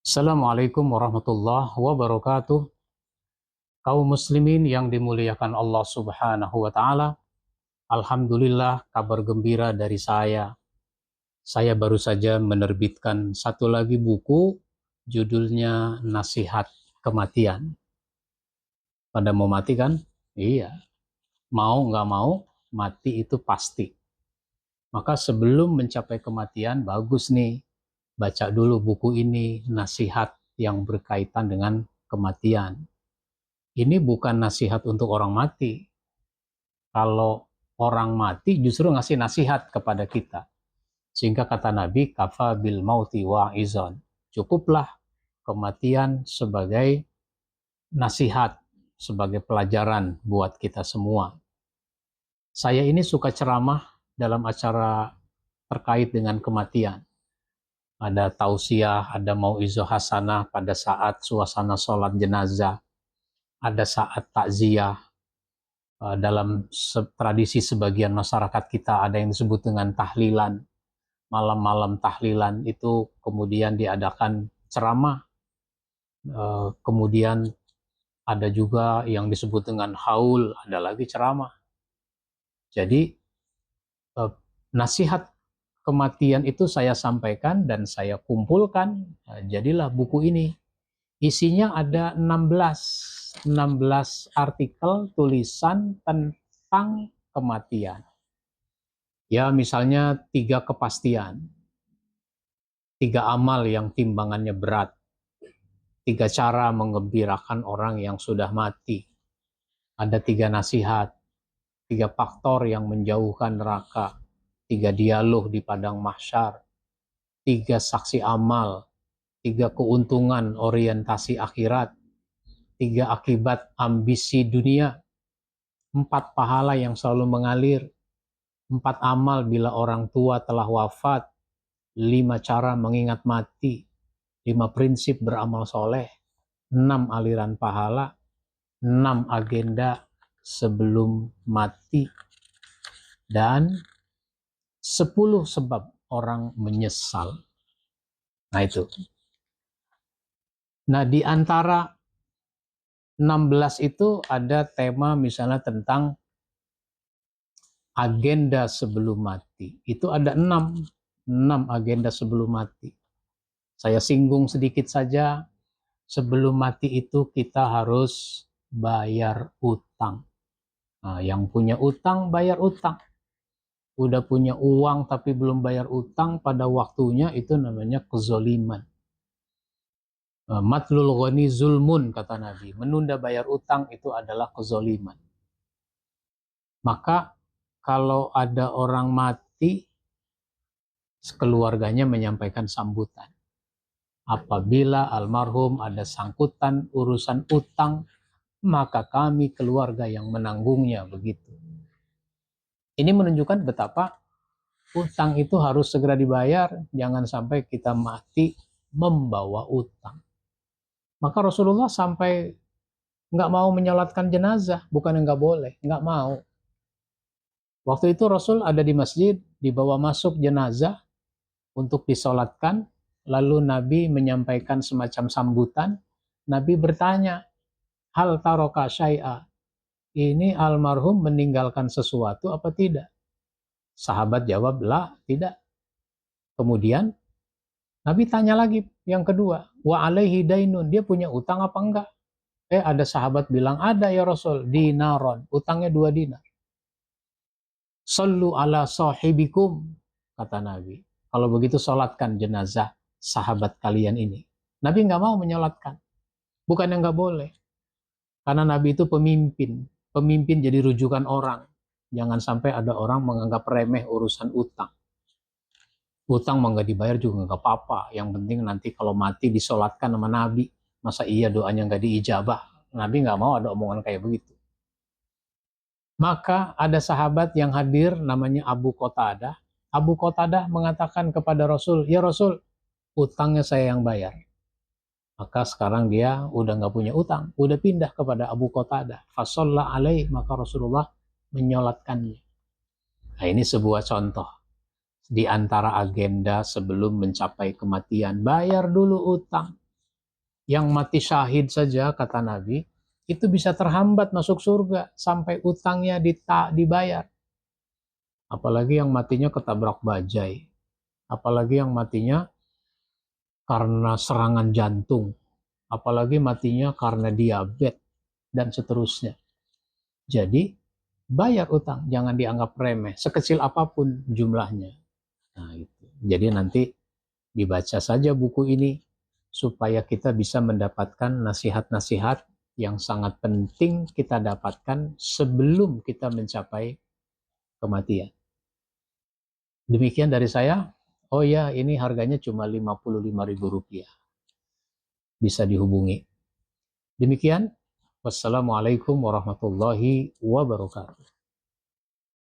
Assalamualaikum warahmatullahi wabarakatuh. Kaum muslimin yang dimuliakan Allah Subhanahu wa taala. Alhamdulillah, kabar gembira dari saya. Saya baru saja menerbitkan satu lagi buku, judulnya Nasihat Kematian. Pada mau mati kan? Iya. Mau nggak mau, mati itu pasti. Maka sebelum mencapai kematian, bagus nih, baca dulu buku ini, nasihat yang berkaitan dengan kematian. Ini bukan nasihat untuk orang mati. Kalau orang mati justru ngasih nasihat kepada kita. Sehingga kata Nabi, kafa bil mauti wa'izon. Cukuplah kematian sebagai nasihat, sebagai pelajaran buat kita semua. Saya ini suka ceramah dalam acara terkait dengan kematian. Ada tausiah, ada mau'izoh hasanah pada saat suasana sholat jenazah, ada saat takziah. Dalam tradisi sebagian masyarakat kita ada yang disebut dengan tahlilan. Malam-malam tahlilan itu kemudian diadakan ceramah. Kemudian ada juga yang disebut dengan haul, ada lagi ceramah. Jadi nasihat kematian itu saya sampaikan dan saya kumpulkan. Jadilah buku ini. Isinya ada 16 artikel tulisan tentang kematian. Ya, misalnya 3 kepastian, 3 amal yang timbangannya berat, 3 cara mengembirakan orang yang sudah mati, ada 3 nasihat, 3 faktor yang menjauhkan neraka, 3 dialog di padang mahsyar, 3 saksi amal, 3 keuntungan orientasi akhirat, 3 akibat ambisi dunia, 4 pahala yang selalu mengalir, 4 amal bila orang tua telah wafat, 5 cara mengingat mati, 5 prinsip beramal soleh, 6 aliran pahala, 6 agenda sebelum mati, dan 10 sebab orang menyesal. Nah itu. Nah di antara 16 itu ada tema misalnya tentang agenda sebelum mati. Itu ada 6 agenda sebelum mati. Saya singgung sedikit saja. Sebelum mati itu kita harus bayar utang. Nah, yang punya utang, bayar utang. Udah punya uang tapi belum bayar utang pada waktunya, itu namanya kezoliman. Matlul ghani zulmun, kata Nabi. Menunda bayar utang itu adalah kezoliman. Maka kalau ada orang mati, keluarganya menyampaikan sambutan. Apabila almarhum ada sangkutan urusan utang, maka kami keluarga yang menanggungnya, begitu. Ini menunjukkan betapa utang itu harus segera dibayar, jangan sampai kita mati membawa utang. Maka Rasulullah sampai nggak mau menyolatkan jenazah, bukan nggak boleh, nggak mau. Waktu itu Rasul ada di masjid, dibawa masuk jenazah untuk disolatkan, lalu Nabi menyampaikan semacam sambutan. Nabi bertanya, hal taroka syai'a, ini almarhum meninggalkan sesuatu apa tidak? Sahabat jawab, lah, tidak. Kemudian Nabi tanya lagi yang kedua, wa alaihi dainun, dia punya utang apa enggak? Ada sahabat bilang, ada ya Rasul, dinaron, utangnya 2 dinar. Sallu ala sahibikum, kata Nabi. Kalau begitu sholatkan jenazah sahabat kalian ini. Nabi nggak mau menyolatkan. Bukan yang nggak boleh. Karena Nabi itu pemimpin. Pemimpin jadi rujukan orang. Jangan sampai ada orang menganggap remeh urusan utang. Utang mau nggak dibayar juga nggak apa-apa. Yang penting nanti kalau mati disolatkan sama Nabi. Masa iya doanya nggak diijabah? Nabi nggak mau ada omongan kayak begitu. Maka ada sahabat yang hadir namanya Abu Qatadah. Abu Qatadah mengatakan kepada Rasul, ya Rasul, utangnya saya yang bayar. Maka sekarang dia udah nggak punya utang, udah pindah kepada Abu Qatadah. Fasalla alaih, maka Rasulullah menyolatkannya. Nah ini sebuah contoh. Di antara agenda sebelum mencapai kematian, bayar dulu utang. Yang mati syahid saja, kata Nabi, itu bisa terhambat masuk surga sampai utangnya dibayar. Apalagi yang matinya ketabrak bajai. Apalagi yang matinya karena serangan jantung. Apalagi matinya karena diabetes dan seterusnya. Jadi, bayar utang, jangan dianggap remeh, sekecil apapun jumlahnya. Nah, itu. Jadi nanti dibaca saja buku ini supaya kita bisa mendapatkan nasihat-nasihat yang sangat penting kita dapatkan sebelum kita mencapai kematian. Demikian dari saya. Oh ya, ini harganya cuma Rp55.000. Bisa dihubungi. Demikian. Wassalamualaikum warahmatullahi wabarakatuh.